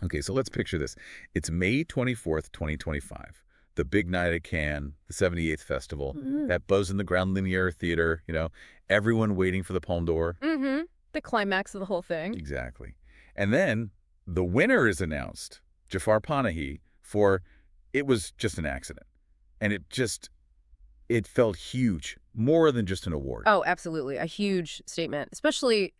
Okay, so let's picture this. It's May 24th, 2025. The big night at Cannes, the 78th festival, that buzz in the Grand Linear Theater, everyone waiting for the Palme d'Or. Mm-hmm. The climax of the whole thing. Exactly. And then the winner is announced, Jafar Panahi, for It Was Just an Accident. And it felt huge, more than just an award. Oh, absolutely. A huge statement, especially,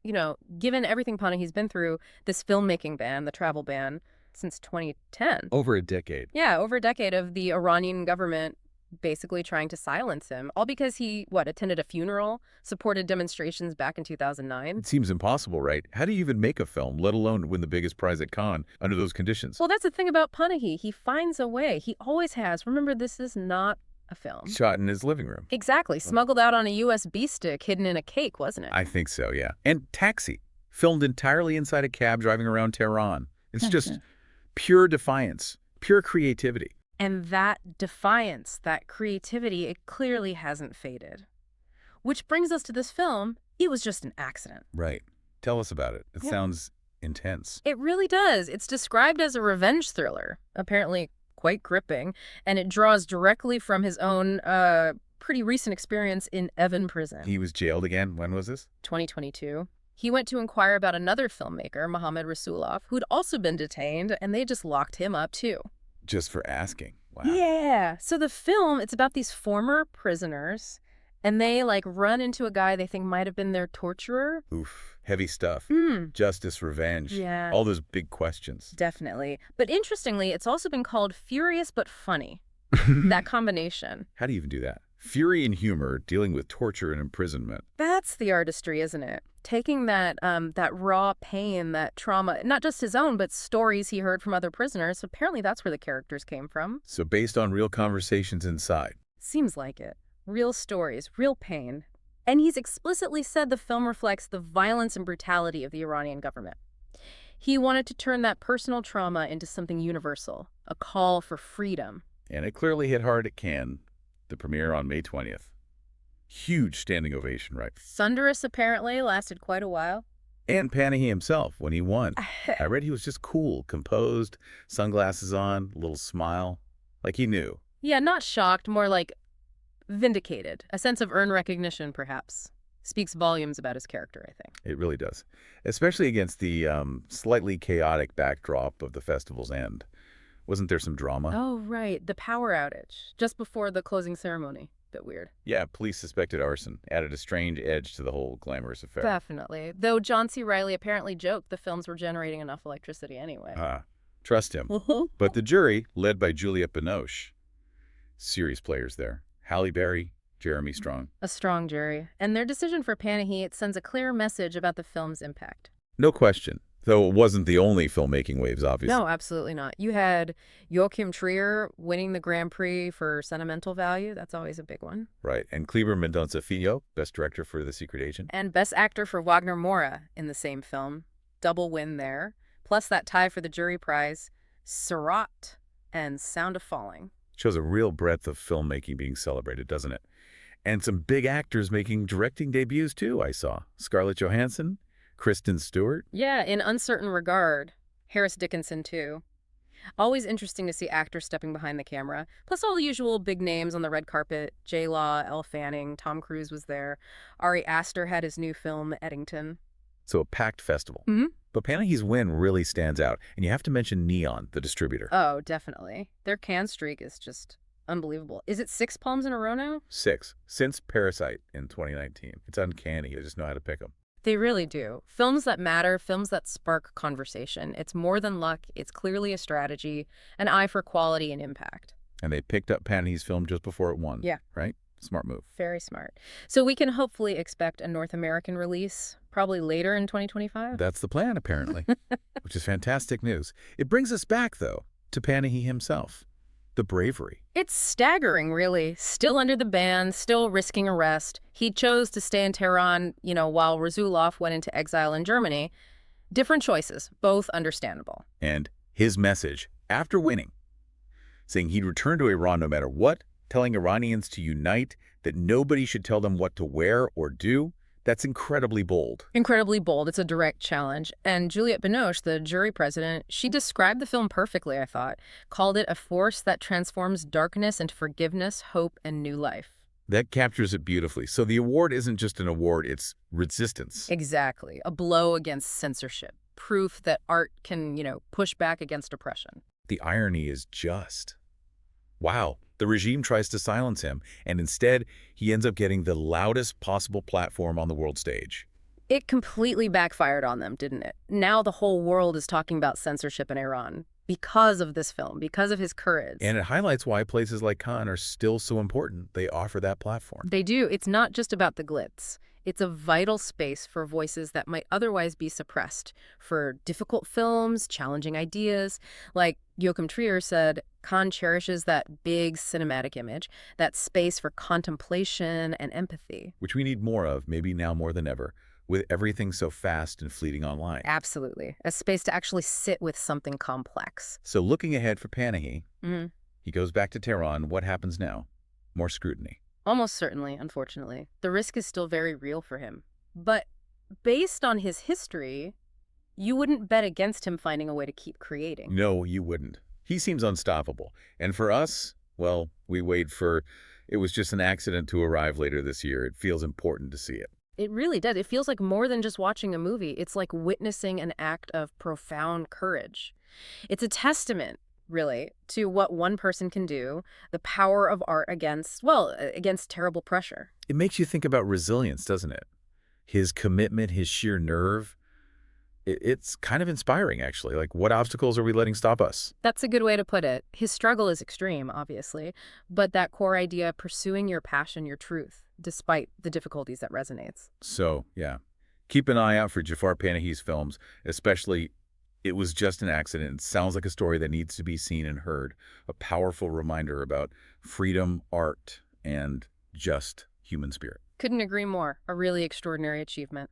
given everything Panahi's been through, this filmmaking ban, the travel ban, since 2010. Over a decade. Yeah, over a decade of the Iranian government basically trying to silence him, all because he, attended a funeral, supported demonstrations back in 2009. It seems impossible, right? How do you even make a film, let alone win the biggest prize at Cannes, under those conditions? Well, that's the thing about Panahi. He finds a way. He always has. Remember, this is not a film. Shot in his living room. Exactly. Smuggled out on a USB stick hidden in a cake, wasn't it? I think so, yeah. And Taxi, filmed entirely inside a cab driving around Tehran. It's just pure defiance, pure creativity. And that defiance, that creativity, it clearly hasn't faded. Which brings us to this film. It Was Just an Accident. Right. Tell us about it. It sounds intense. It really does. It's described as a revenge thriller, apparently quite gripping, and it draws directly from his own pretty recent experience in Evin prison. He was jailed again. When was this? 2022. He went to inquire about another filmmaker, Mohammad Rasulov, who'd also been detained, and they just locked him up too. Just for asking. Wow. Yeah. So the film, it's about these former prisoners, and they run into a guy they think might have been their torturer. Oof. Heavy stuff. Justice, revenge. Yeah. All those big questions. Definitely. But interestingly, it's also been called furious but funny. That combination. How do you even do that? Fury and humor dealing with torture and imprisonment. That's the artistry, isn't it? Taking that raw pain, that trauma, not just his own, but stories he heard from other prisoners. Apparently that's where the characters came from. So based on real conversations inside. Seems like it. Real stories, real pain. And he's explicitly said the film reflects the violence and brutality of the Iranian government. He wanted to turn that personal trauma into something universal, a call for freedom. And it clearly hit hard at Cannes, the premiere on May 20th. Huge standing ovation, right? Thunderous, apparently, lasted quite a while. And Panahi himself, when he won. I read he was just cool, composed, sunglasses on, a little smile. Like he knew. Yeah, not shocked, more like vindicated. A sense of earned recognition, perhaps. Speaks volumes about his character, I think. It really does. Especially against the slightly chaotic backdrop of the festival's end. Wasn't there some drama? Oh, right. The power outage. Just before the closing ceremony. Bit weird. Yeah, police suspected arson. Added a strange edge to the whole glamorous affair. Definitely. Though John C. Reilly apparently joked the films were generating enough electricity anyway. Trust him. But the jury, led by Juliette Binoche, serious players there. Halle Berry, Jeremy Strong. A strong jury. And their decision for Panahi, it sends a clear message about the film's impact. No question. Though it wasn't the only filmmaking waves, obviously. No, absolutely not. You had Joachim Trier winning the Grand Prix for sentimental value. That's always a big one. Right. And Kleber Mendonça Filho, Best Director for The Secret Agent. And Best Actor for Wagner Moura in the same film. Double win there. Plus that tie for the jury prize, Seurat and Sound of Falling. Shows a real breadth of filmmaking being celebrated, doesn't it? And some big actors making directing debuts, too, I saw. Scarlett Johansson, Kristen Stewart. Yeah, in Uncertain Regard. Harris Dickinson, too. Always interesting to see actors stepping behind the camera. Plus all the usual big names on the red carpet. J-Law, Elle Fanning, Tom Cruise was there. Ari Aster had his new film, Eddington. So a packed festival. But Panahi's win really stands out. And you have to mention Neon, the distributor. Oh, definitely. Their Cannes streak is just unbelievable. Is it 6 Palmes in a row now? 6. Since Parasite in 2019. It's uncanny. I just know how to pick them. They really do. Films that matter, films that spark conversation. It's more than luck. It's clearly a strategy, an eye for quality and impact. And they picked up Panahi's film just before it won. Yeah. Right? Smart move. Very smart. So we can hopefully expect a North American release probably later in 2025? That's the plan, apparently, which is fantastic news. It brings us back, though, to Panahi himself. The bravery. It's staggering, really. Still under the ban, still risking arrest. He chose to stay in Tehran, while Rasulov went into exile in Germany. Different choices, both understandable. And his message, after winning, saying he'd return to Iran no matter what, telling Iranians to unite, that nobody should tell them what to wear or do, That's incredibly bold. Incredibly bold. It's a direct challenge. And Juliette Binoche, the jury president, she described the film perfectly, I thought. Called it a force that transforms darkness into forgiveness, hope, and new life. That captures it beautifully. So the award isn't just an award, it's resistance. Exactly. A blow against censorship. Proof that art can, push back against oppression. The irony is just. Wow. The regime tries to silence him, and instead, he ends up getting the loudest possible platform on the world stage. It completely backfired on them, didn't it? Now the whole world is talking about censorship in Iran because of this film, because of his courage. And it highlights why places like Cannes are still so important. They offer that platform. They do. It's not just about the glitz. It's a vital space for voices that might otherwise be suppressed, for difficult films, challenging ideas. Like Joachim Trier said, Cannes cherishes that big cinematic image, that space for contemplation and empathy. Which we need more of, maybe now more than ever, with everything so fast and fleeting online. Absolutely. A space to actually sit with something complex. So looking ahead for Panahi, Mm-hmm. he goes back to Tehran. What happens now? More scrutiny. Almost certainly, unfortunately. The risk is still very real for him. But based on his history, you wouldn't bet against him finding a way to keep creating. No, you wouldn't. He seems unstoppable. And for us, well, we wait for it was just an accident to arrive later this year. It feels important to see it. It really does. It feels like more than just watching a movie. It's like witnessing an act of profound courage. It's a testament, really, to what one person can do, the power of art against terrible pressure. It makes you think about resilience, doesn't it? His commitment, his sheer nerve. It's kind of inspiring, actually. Like, what obstacles are we letting stop us? That's a good way to put it. His struggle is extreme, obviously, but that core idea, pursuing your passion, your truth, despite the difficulties, that resonates. So, yeah. Keep an eye out for Jafar Panahi's films, especially It Was Just an Accident. It sounds like a story that needs to be seen and heard. A powerful reminder about freedom, art, and just human spirit. Couldn't agree more. A really extraordinary achievement.